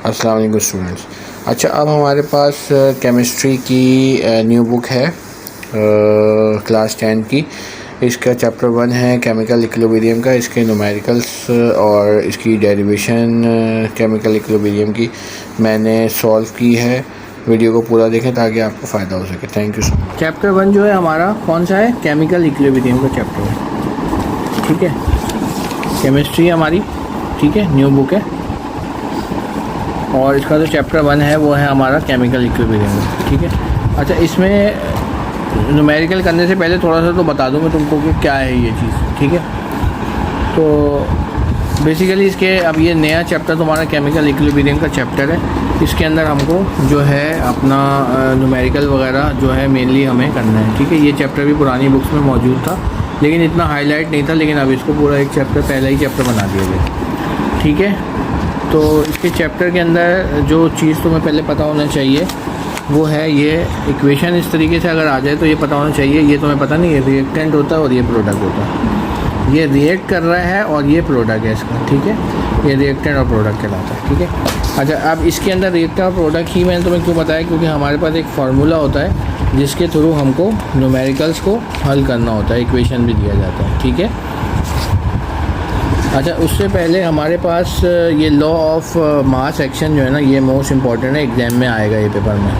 अस्सलाम वालेकुम स्टूडेंट्स। अच्छा, अब हमारे पास केमिस्ट्री की न्यू बुक है क्लास 10 की। इसका चैप्टर 1 है केमिकल इक्विलिब्रियम का। इसके न्यूमेरिकल्स और इसकी डेरिवेशन केमिकल इक्विलिब्रियम की मैंने सॉल्व की है। वीडियो को पूरा देखें ताकि आपको फ़ायदा हो सके। Thank you so much. Chapter 1 जो है हमारा कौन सा है? केमिकल इक्विलिब्रियम का चैप्टर है, ठीक है। केमिस्ट्री हमारी, ठीक है, न्यू बुक है और इसका जो चैप्टर 1 है वो है हमारा केमिकल इक्विलिब्रियम, ठीक है। अच्छा, इसमें न्यूमेरिकल करने से पहले थोड़ा सा तो बता दूँ मैं तुमको कि क्या है ये चीज़, ठीक है। तो बेसिकली इसके अब ये नया चैप्टर तुम्हारा केमिकल इक्विलिब्रियम का चैप्टर है। इसके अंदर हमको जो है अपना न्यूमेरिकल वगैरह जो है मेनली हमें करना है, ठीक है। ये चैप्टर भी पुरानी बुक्स में मौजूद था लेकिन इतना हाईलाइट नहीं था, लेकिन अब इसको पूरा एक चैप्टर, पहला ही चैप्टर बना दिया गया, ठीक है। तो इसके चैप्टर के अंदर जो चीज़ तुम्हें पहले पता होना चाहिए वो है ये इक्वेशन। इस तरीके से अगर आ जाए तो ये पता होना चाहिए, ये तुम्हें पता नहीं, ये रिएक्टेंट होता है और ये प्रोडक्ट होता है। ये रिएक्ट कर रहा है और ये प्रोडक्ट है इसका, ठीक है। ये रिएक्टेंट और प्रोडक्ट कहलाता है, ठीक है। अच्छा, अब इसके अंदर रिएक्टेंट और प्रोडक्ट ही मैंने तुम्हें क्यों बताया, क्योंकि हमारे पास एक फार्मूला होता है जिसके थ्रू हमको न्यूमेरिकल्स को हल करना होता है, इक्वेशन भी दिया जाता है, ठीक है। अच्छा, उससे पहले हमारे पास ये लॉ ऑफ मास एक्शन जो है ना, ये मोस्ट इम्पॉर्टेंट है, एग्ज़ाम में आएगा ये पेपर में,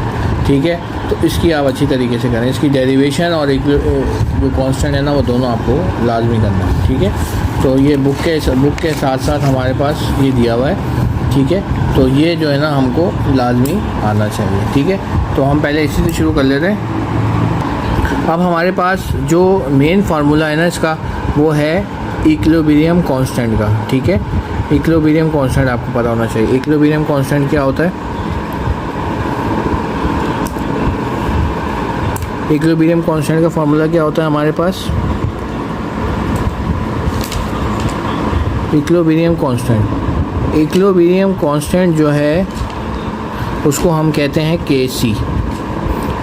ठीक है। तो इसकी आप अच्छी तरीके से करें। इसकी डेरिवेशन और जो कांस्टेंट है ना वो दोनों आपको लाजमी करना है, ठीक है। तो ये बुक के साथ साथ हमारे पास ये दिया हुआ है, ठीक है। तो ये जो है ना हमको लाजमी आना चाहिए, ठीक है। तो हम पहले इसी से शुरू कर लेते हैं। अब हमारे पास जो मेन फार्मूला है ना इसका, वो है इक्विलिब्रियम कांस्टेंट का, ठीक है। इक्विलिब्रियम कांस्टेंट आपको पता होना चाहिए। इक्विलिब्रियम कांस्टेंट क्या होता है? इक्विलिब्रियम कांस्टेंट का फार्मूला क्या होता है हमारे पास? इक्विलिब्रियम कांस्टेंट जो है उसको हम कहते हैं Kc,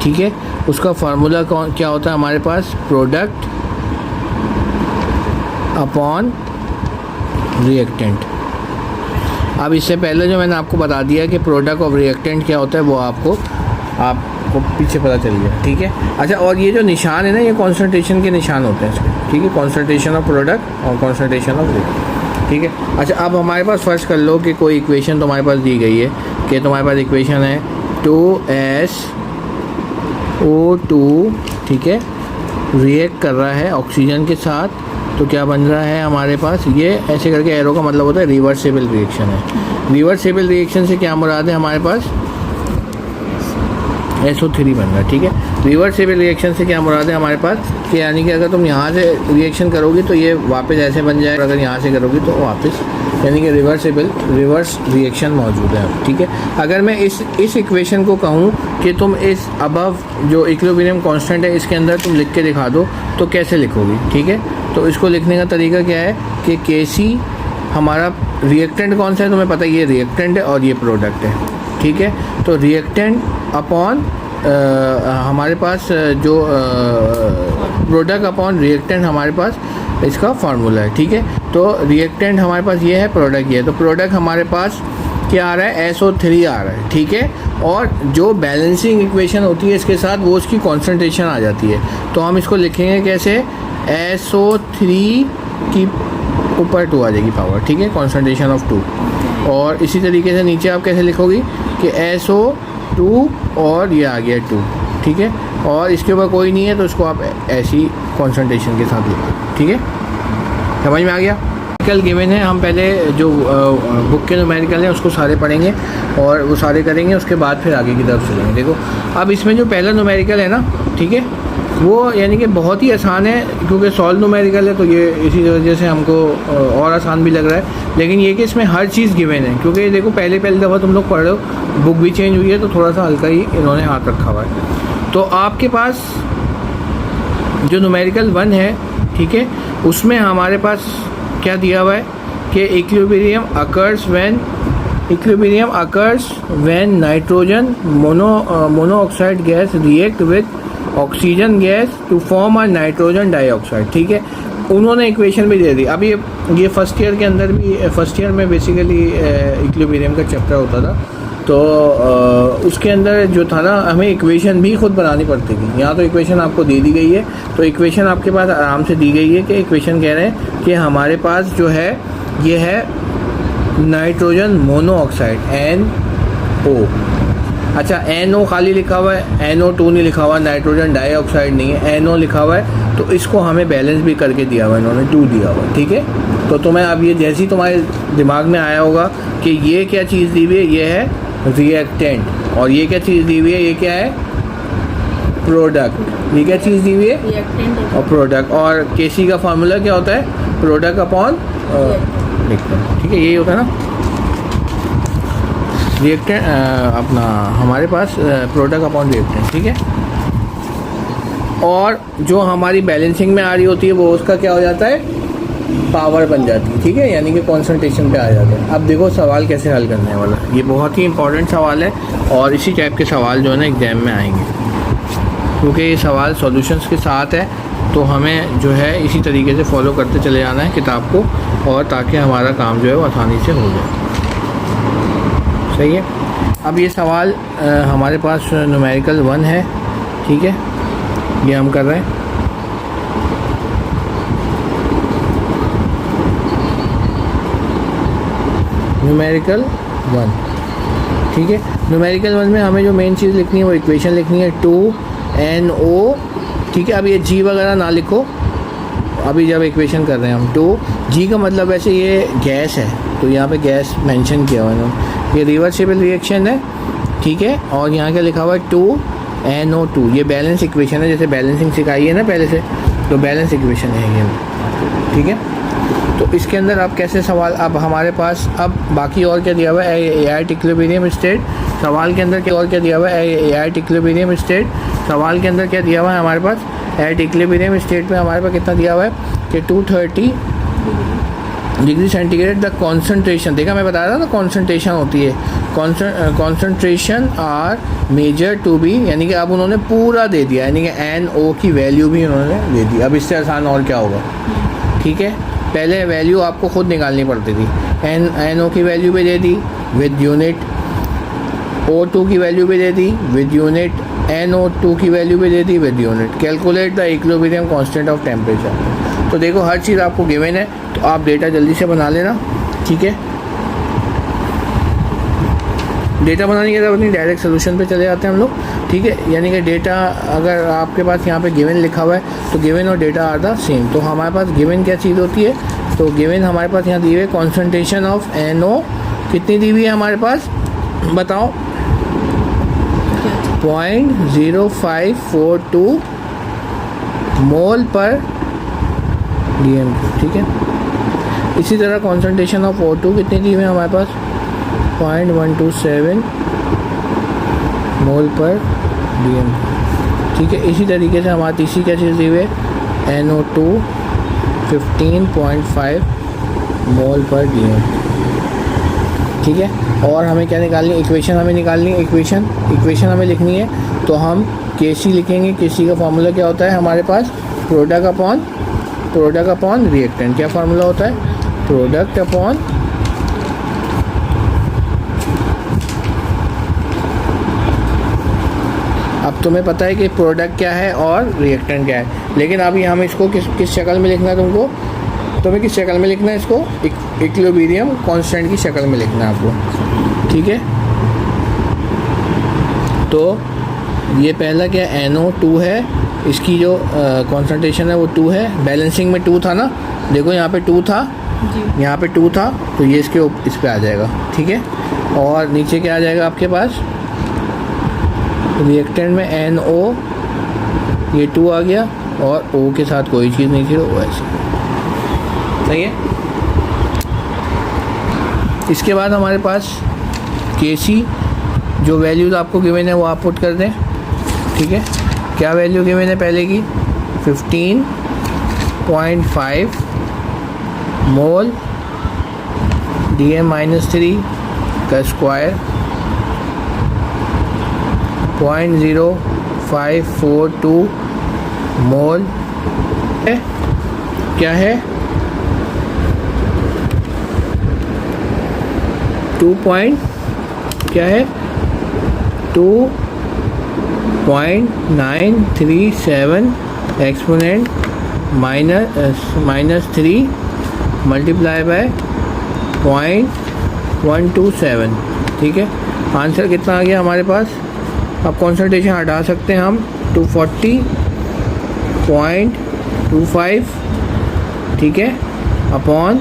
ठीक है। उसका फार्मूला क्या होता है हमारे पास? Product upon reactant. अब इससे पहले जो मैंने आपको बता दिया कि प्रोडक्ट ऑफ रिएक्टेंट क्या होता है वो आपको पीछे पता चल गया, ठीक है। अच्छा, और ये जो निशान है ना, ये कॉन्सेंट्रेशन के निशान होते हैं इसके, ठीक है। कॉन्सेंट्रेशन ऑफ प्रोडक्ट और कॉन्सेंट्रेशन ऑफ रिएक्टेंट, ठीक है। अच्छा, अब हमारे पास फर्स्ट कर लो कि कोई इक्वेशन तुम्हारे पास दी गई है कि तुम्हारे पास इक्वेशन है 2SO2, ठीक है, रिएक्ट कर रहा है ऑक्सीजन के साथ। तो क्या बन रहा है हमारे पास? ये ऐसे करके एरो का मतलब होता है रिवर्सेबल रिएक्शन है। रिवर्सेबल रिएक्शन से क्या मुराद है हमारे पास? SO3 बन रहा है, ठीक है। रिवर्सेबल रिएक्शन से क्या मुराद है हमारे पास? कि यानी कि अगर तुम यहाँ से रिएक्शन करोगी तो ये वापस ऐसे बन जाए, और अगर यहाँ से करोगी तो वापस, यानी कि रिवर्स रिएक्शन मौजूद है, ठीक है। अगर मैं इस इक्वेशन को कहूँ कि तुम इस अबव जो इक्विलिब्रियम कांस्टेंट है इसके अंदर तुम लिख के दिखा दो तो कैसे लिखोगी, ठीक है। तो इसको लिखने का तरीका क्या है कि Kc हमारा रिएक्टेंट कौन सा है तुम्हें पता है, ये रिएक्टेंट है और ये प्रोडक्ट है, ठीक है। तो रिएक्टेंट अपॉन हमारे पास जो प्रोडक्ट अपॉन रिएक्टेंट हमारे पास इसका फार्मूला है, ठीक है। तो रिएक्टेंट हमारे पास ये है, प्रोडक्ट ये है। तो प्रोडक्ट हमारे पास क्या आ रहा है? SO3 आ रहा है, ठीक है। और जो बैलेंसिंग इक्वेशन होती है इसके साथ वो उसकी कॉन्सेंट्रेशन आ जाती है। तो हम इसको लिखेंगे कैसे? SO3 की ऊपर 2 आ जाएगी पावर, ठीक है, कॉन्सेंट्रेशन ऑफ 2। और इसी तरीके से नीचे आप कैसे लिखोगी कि SO2 और ये आ गया 2, ठीक है। और इसके ऊपर कोई नहीं है तो इसको आप ऐसी कॉन्सेंट्रेशन के साथ लिखो, ठीक है। समझ में आ गया? न्यूमेरिकल गिवन है, हम पहले जो बुक के न्यूमेरिकल हैं उसको सारे पढ़ेंगे और वो सारे करेंगे, उसके बाद फिर आगे की तरफ चलेंगे। देखो, अब इसमें जो पहला न्यूमेरिकल है ना, ठीक है, वो यानी कि बहुत ही आसान है क्योंकि सॉल्व न्यूमेरिकल है तो ये इसी वजह से हमको और आसान भी लग रहा है। लेकिन ये कि इसमें हर चीज़ गिवन है, क्योंकि देखो पहली दफ़ा तुम लोग पढ़ रहे हो, बुक भी चेंज हुई है तो थोड़ा सा हल्का ही इन्होंने हाथ रखा हुआ है। तो आपके पास जो न्यूमेरिकल 1 है, ठीक है, उसमें हमारे पास क्या दिया हुआ है कि equilibrium occurs when nitrogen monoxide gas react with oxygen gas to form a nitrogen dioxide, ठीक है। उन्होंने इक्वेशन भी दे दी। अब ये फर्स्ट ईयर के अंदर भी, फर्स्ट ईयर में बेसिकली इक्विलिब्रियम का चैप्टर होता था, तो उसके अंदर जो था ना, हमें इक्वेशन भी खुद बनानी पड़ती थी। यहाँ तो इक्वेशन आपको दे दी गई है, तो इक्वेशन आपके पास आराम से दी गई है कि इक्वेशन कह रहे हैं कि हमारे पास जो है ये है नाइट्रोजन मोनोऑक्साइड NO। अच्छा, NO खाली लिखा हुआ है, NO2 नहीं लिखा हुआ, नाइट्रोजन डाइऑक्साइड नहीं है, NO लिखा हुआ है, तो इसको हमें बैलेंस भी करके दिया हुआ है, इन्होंने 2 दिया हुआ है, ठीक है। तो तुम्हें अब ये जैसे ही तुम्हारे दिमाग में आया होगा कि ये क्या चीज़ दी हुई है, ये है रिएक्टेंट, और ये क्या चीज़ दी हुई है, ये क्या है प्रोडक्ट, ये क्या चीज़ दी हुई है रिएक्टेंट और प्रोडक्ट, और केसी का फार्मूला क्या होता है, प्रोडक्ट अपॉन लिखते हैं, ठीक है, यही होता है ना रिएक्टेंट, अपना हमारे पास प्रोडक्ट अपॉन रिएक्टेंट, ठीक है। और जो हमारी बैलेंसिंग में आ रही होती है वो उसका क्या हो जाता है, पावर बन जाती है, ठीक है, यानी कि कॉन्सेंट्रेशन पे आ जाता है। अब देखो सवाल कैसे हल करने वाला, ये बहुत ही इंपॉर्टेंट सवाल है, और इसी टाइप के सवाल जो है ना एग्ज़ाम में आएंगे, क्योंकि ये सवाल सॉल्यूशंस के साथ है, तो हमें जो है इसी तरीके से फॉलो करते चले जाना है किताब को, और ताकि हमारा काम जो है वो आसानी से हो जाए, सही है। अब ये सवाल हमारे पास न्यूमेरिकल 1 है, ठीक है, ये हम कर रहे हैं। न्यूमेरिकल 1, ठीक है। न्यूमेरिकल 1 में हमें जो मेन चीज़ लिखनी है वो इक्वेशन लिखनी है 2NO, ठीक है। अब ये G वगैरह ना लिखो, अभी जब इक्वेशन कर रहे हैं हम, 2G का मतलब वैसे ये गैस है, तो यहाँ पे गैस मेंशन किया हुआ है, ये रिवर्सिबल रिएक्शन है, ठीक है। और यहाँ क्या लिखा हुआ है 2NO2, ये बैलेंस इक्वेशन है, जैसे बैलेंसिंग सिखाई है ना पहले से, तो बैलेंस इक्वेशन है ये, ठीक है। तो इसके अंदर अब कैसे सवाल, अब हमारे पास अब बाकी और क्या दिया हुआ है, एआई इक्विलिब्रियम स्टेट, सवाल के अंदर क्या और क्या दिया हुआ है, एआई इक्विलिब्रियम स्टेट, सवाल के अंदर क्या दिया हुआ है हमारे पास, एट इक्विलिब्रियम स्टेट में हमारे पास कितना दिया हुआ है कि 230 डिग्री सेंटीग्रेड द कॉन्सेंट्रेशन, देखा मैं बताया था ना कॉन्सेंट्रेशन होती है, concentration are measure to be, यानी कि अब उन्होंने पूरा दे दिया, यानी कि NO की वैल्यू भी उन्होंने दे दी। अब इससे आसान और क्या होगा, ठीक है। पहले वैल्यू आपको खुद निकालनी पड़ती थी, NO की वैल्यू भी दे दी विद यूनिट, O2 की वैल्यू भी दे दी विद यूनिट, NO2 की वैल्यू भी दे दी with unit. Calculate the equilibrium constant of temperature, तो देखो हर चीज़ आपको गिवन है, तो आप डेटा जल्दी से बना लेना, ठीक है। डेटा बनाने की ज़रूरत नहीं, डायरेक्ट सोल्यूशन पे चले जाते हैं हम लोग, ठीक है। यानी कि डेटा अगर आपके पास यहाँ पे गिवन लिखा हुआ है तो गिवन और डेटा आर द सेम, तो हमारे पास गिवन क्या चीज़ होती है, तो गिवन हमारे पास यहाँ दी हुई है कॉन्सेंट्रेशन ऑफ NO कितनी दी हुई है हमारे पास, बताओ 0.0542 मोल पर DM, ठीक है। इसी तरह कॉन्सेंट्रेशन ऑफ O2 कितनी दी हुई है हमारे पास 0.127 मोल पर DM, ठीक है। इसी तरीके से हमारी तीसरी क्या चीज़ दी हुई है NO2 15.5 मोल पर DM, ठीक है। और हमें क्या निकालनी है, इक्वेशन हमें निकालनी है, इक्वेशन हमें लिखनी है, तो हम KC लिखेंगे। KC का फार्मूला क्या होता है हमारे पास, प्रोडक्ट अपॉन रिएक्टेंट, क्या फार्मूला होता है, प्रोडक्ट अपॉन अब तुम्हें पता है कि प्रोडक्ट क्या है और रिएक्टेंट क्या है, लेकिन अभी हम इसको किस शक्ल में लिखना है, तुम्हें किस शक्ल में लिखना है इसको, इक्विलिब्रियम कांस्टेंट की शक्ल में लिखना है आपको, ठीक है। तो ये पहला क्या NO2 है, इसकी जो कॉन्सेंट्रेशन है वो 2 है, बैलेंसिंग में 2 था ना, देखो यहाँ पे 2 था, यहाँ पे 2 था, तो ये इस पे आ जाएगा, ठीक है। और नीचे क्या आ जाएगा आपके पास, रिएक्टेंट में NO, ये 2 आ गया, और O के साथ कोई चीज़ नहीं थी, वो ऐसे, सही है। इसके बाद हमारे पास KC, जो वैल्यूज़ आपको गिवन है वो आप पुट कर दें, ठीक है। क्या वैल्यू गिवन है पहले की 15.5 मोल DM-3 का स्क्वायर 0.0542 मोल है, क्या है 2 पॉइंट क्या है 2.937 एक्सपोनेंट -3 मल्टीप्लाई बाय 0.127। ठीक है, आंसर कितना आ गया हमारे पास। अब कॉन्सनट्रेशन हटा सकते हैं हम 240.25, ठीक है, अपॉन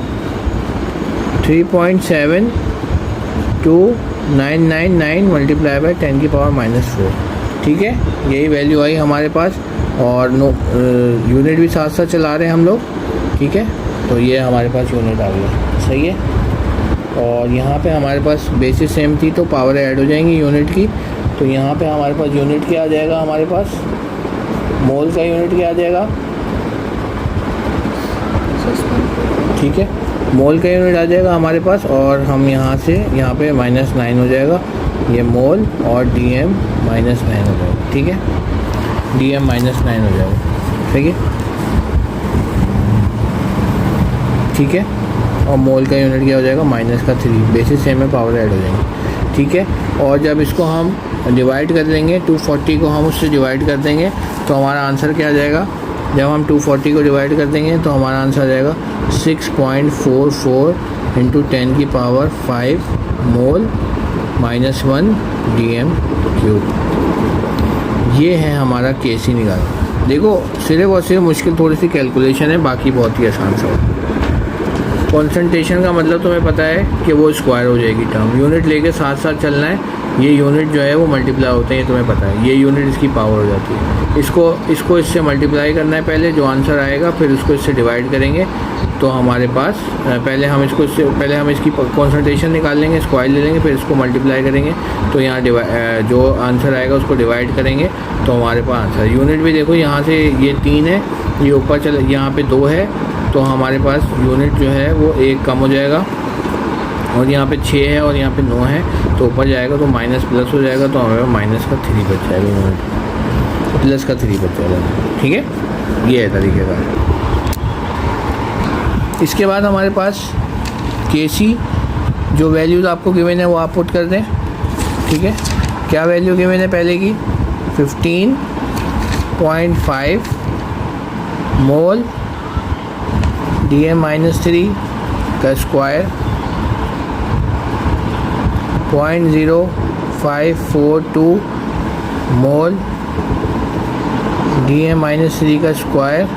3.7999 मल्टीप्लाई बाय 10⁻⁻4। ठीक है, यही वैल्यू आई हमारे पास। और यूनिट भी साथ साथ चला रहे हैं हम लोग। ठीक है, तो ये हमारे पास यूनिट आ गया। सही है, और यहाँ पे हमारे पास बेसिस सेम थी तो पावर ऐड हो जाएंगी यूनिट की। तो यहाँ पे हमारे पास यूनिट क्या आ जाएगा, हमारे पास मोल का यूनिट क्या आ जाएगा। ठीक है, मोल का यूनिट आ जाएगा हमारे पास, और हम यहाँ से यहाँ पे -9 हो जाएगा, ये मोल, और dm -9 हो जाएगा। ठीक है, dm -9 हो जाएगा। ठीक है, ठीक है, और मोल का यूनिट क्या हो जाएगा -3, बेसिस सेम में पावर ऐड हो जाएंगे। ठीक है, और जब इसको हम डिवाइड कर देंगे 240 को हम उससे डिवाइड कर देंगे तो हमारा आंसर क्या आ जाएगा। जब हम 240 को डिवाइड कर देंगे तो हमारा आंसर आ जाएगा 6.44 इंटू 10⁵ मोल -1 dm³। ये है हमारा केसी निकालना। देखो सिर्फ और सिर्फ मुश्किल थोड़ी सी कैलकुलेशन है, बाकी बहुत ही आसान सा है। कॉन्सेंट्रेशन का मतलब तुम्हें पता है कि वो स्क्वायर हो जाएगी टर्म, यूनिट लेके साथ साथ चलना है। ये यूनिट जो है वो मल्टीप्लाई होते हैं, ये तुम्हें पता है। ये यूनिट इसकी पावर हो जाती है। इसको इससे मल्टीप्लाई करना है पहले, जो आंसर आएगा, फिर उसको इससे डिवाइड करेंगे तो हमारे पास पहले हम इसकी कॉन्सेंट्रेशन निकाल लेंगे, स्क्वायर ले लेंगे, फिर इसको मल्टीप्लाई करेंगे तो यहाँ जो आंसर आएगा उसको डिवाइड करेंगे तो हमारे पास आंसर। यूनिट भी देखो, यहाँ से ये 3 है, ये ऊपर चले, यहाँ पे 2 है, तो हमारे पास यूनिट जो है वो 1 कम हो जाएगा, और यहाँ पे 6 है और यहाँ पे 9 है, तो ऊपर जाएगा तो माइनस प्लस हो जाएगा, तो हमारे माइनस का 3 बच जाएगा यूनिट, प्लस का 3 बच जाएगा। ठीक है, ये है तरीके का। इसके बाद हमारे पास केसी, जो वैल्यूज़ आपको गिवन है वो आप पुट कर दें। ठीक है, क्या वैल्यू गिवन है पहले की 15.5 मोल dm-3 का स्क्वायर 0.0542 मोल dm-3 का स्क्वायर,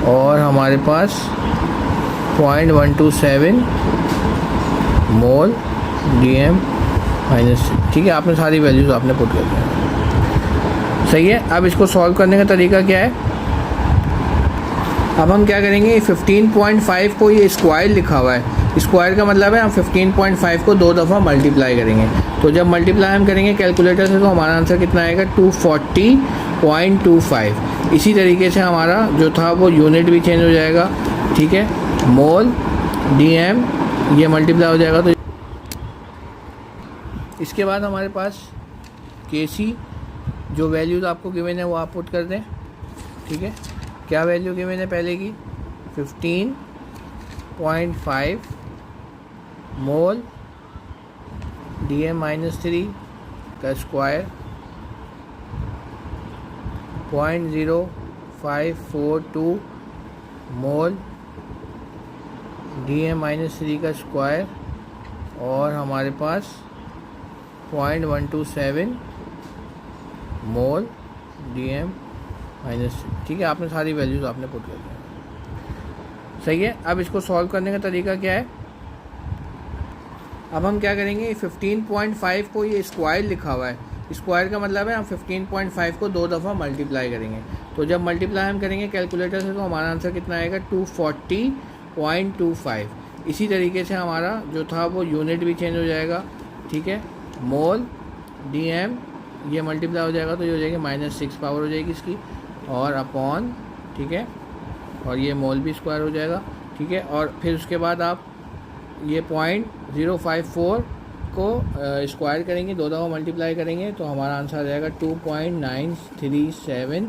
और हमारे पास 0.127 मोल dm-3। ठीक है, आपने सारी वैल्यूज़ आपने पुट कर दिया। सही है, अब इसको सॉल्व करने का तरीका क्या है। अब हम क्या करेंगे, 15.5 को ये स्क्वायर लिखा हुआ है, स्क्वायर का मतलब है हम 15.5 को 2 दफ़ा मल्टीप्लाई करेंगे। तो जब मल्टीप्लाई हम करेंगे कैलकुलेटर से तो हमारा आंसर कितना आएगा 240.25। इसी तरीके से हमारा जो था वो यूनिट भी चेंज हो जाएगा। ठीक है, मोल dm ये मल्टीप्लाई हो जाएगा। तो इसके बाद हमारे पास केसी, जो वैल्यूज़ आपको गिवन है वो आप पुट कर दें। ठीक है, क्या वैल्यू गिवन है पहले की 15.5 मोल dm-3 का स्क्वायर 0.0542 मोल dm-3 का स्क्वायर, और हमारे पास 0.127 मोल dm-3। ठीक है, आपने सारी वैल्यूज़ आपने पुट कर दिया। सही है, अब इसको सॉल्व करने का तरीका क्या है। अब हम क्या करेंगे, 15.5 को ये स्क्वायर लिखा हुआ है, स्क्वायर का मतलब है हम 15.5 को 2 दफ़ा मल्टीप्लाई करेंगे। तो जब मल्टीप्लाई हम करेंगे कैलकुलेटर से तो हमारा आंसर कितना आएगा 240.25। इसी तरीके से हमारा जो था वो यूनिट भी चेंज हो जाएगा। ठीक है, मोल dm ये मल्टीप्लाई हो जाएगा तो ये हो जाएगी -6 पावर हो जाएगी इसकी, और अपॉन, ठीक है, और ये मोल भी स्क्वायर हो जाएगा। ठीक है, और फिर उसके बाद आप ये 0.054 को स्क्वायर करेंगे, 2 दफ़ा मल्टीप्लाई करेंगे तो हमारा आंसर आ जाएगा 2.937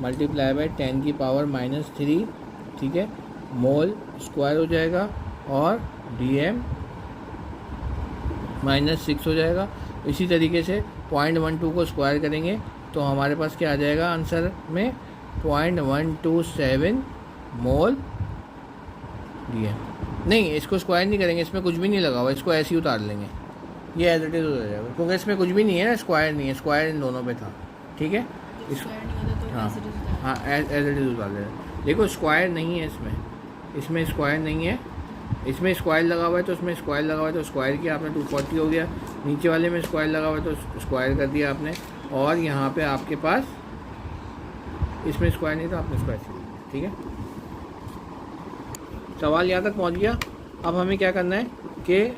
मल्टीप्लाई बाय 10⁻³ ठीक है, मोल स्क्वायर हो जाएगा और DM -6 हो जाएगा। इसी तरीके से 0.12 को स्क्वायर करेंगे तो हमारे पास क्या आ जाएगा आंसर में 0.127 मोल DM। नहीं, इसको स्क्वायर नहीं करेंगे, इसमें कुछ भी नहीं लगा हुआ, इसको ऐसे ही उतार लेंगे, ये एज इट इज हो जाएगा क्योंकि इसमें कुछ भी नहीं है ना, स्क्वायर नहीं है, स्क्वायर इन दोनों पे था। ठीक है, हाँ हाँ एज इट इज उतार लेंगे। देखो स्क्वायर नहीं है इसमें स्क्वायर नहीं है, इसमें स्क्वायर लगा हुआ है तो इसमें स्क्वायर लगा हुआ है तो स्क्वायर किया आपने 240 हो गया, नीचे वाले में स्क्वायर लगा हुआ है तो स्क्वायर कर दिया आपने, और यहाँ पे आपके पास इसमें स्क्वायर नहीं था आपने स्क्वायर कर दिया। ठीक है, सवाल यहाँ तक पहुँच गया। अब हमें क्या करना है कि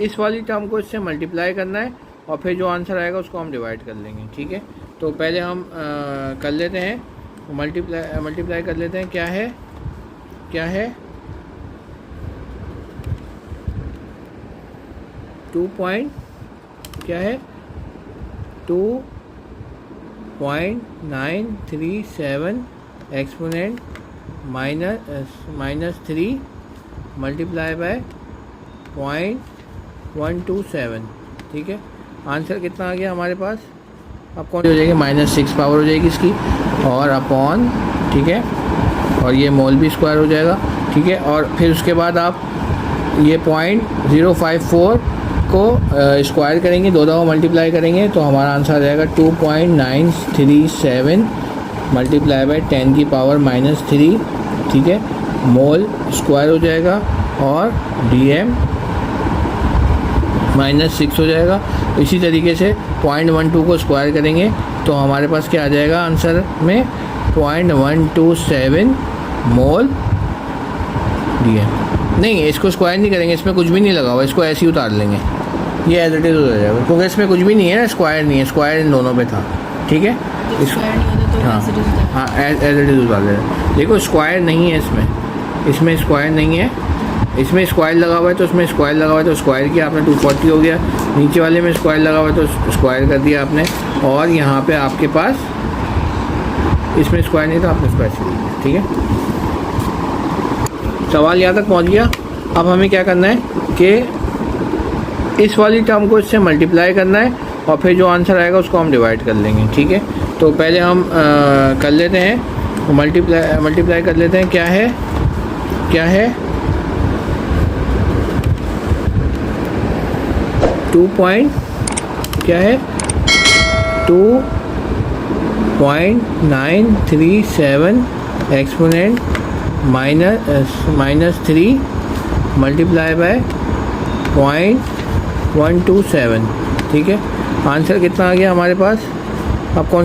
इस वाली टर्म को इससे मल्टीप्लाई करना है और फिर जो आंसर आएगा उसको हम डिवाइड कर लेंगे। ठीक है, तो पहले हम कर लेते हैं मल्टीप्लाई कर लेते हैं। क्या है 2.937 एक्सपोनेंट -3 मल्टीप्लाई बाय 0.127। ठीक है, आंसर कितना आ गया हमारे पास? अब कौन हो जाएगी -6 पावर हो जाएगी इसकी और अपॉन, ठीक है, और ये मोल भी स्क्वायर हो जाएगा। ठीक है, और फिर उसके बाद आप ये 0.054 को स्क्वायर करेंगे, दो दफ़ा मल्टीप्लाई करेंगे तो हमारा आंसर आ जाएगा 2.937 मल्टीप्लाई बाय 10 की पावर -3। ठीक है, मोल स्क्वायर हो जाएगा और DM -6 हो जाएगा। इसी तरीके से 0.12 को स्क्वायर करेंगे तो हमारे पास क्या आ जाएगा आंसर में 0.127 मोल DM। नहीं, इसको स्क्वायर नहीं करेंगे, इसमें कुछ भी नहीं लगा हुआ, इसको ऐसे ही उतार लेंगे, ये एज इट इज हो जाएगा क्योंकि इसमें कुछ भी नहीं है ना, स्क्वायर नहीं है, स्क्वायर इन दोनों पे था। ठीक है, हाँ एज इट इज उतार लेंगे। देखो स्क्वायर नहीं है इसमें स्क्वायर नहीं है, इसमें स्क्वायर लगा हुआ है तो इसमें स्क्वायर लगा हुआ है तो स्क्वायर किया आपने 240 हो गया, नीचे वाले में स्क्वायर लगा हुआ है तो स्क्वायर कर दिया आपने, और यहाँ पे आपके पास इसमें स्क्वायर नहीं था आपने स्क्वायर कर दिया। ठीक है, सवाल यहाँ तक पहुँच गया। अब हमें क्या करना है कि इस वाली टर्म को इससे मल्टीप्लाई करना है और फिर जो आंसर आएगा उसको हम डिवाइड कर लेंगे। ठीक है, तो पहले हम कर लेते हैं मल्टीप्लाई कर लेते हैं। क्या है 2.937 एक्सपोनेंट -3 मल्टीप्लाई बाय 0.127। ठीक है, आंसर कितना आ गया हमारे पास? अब कौन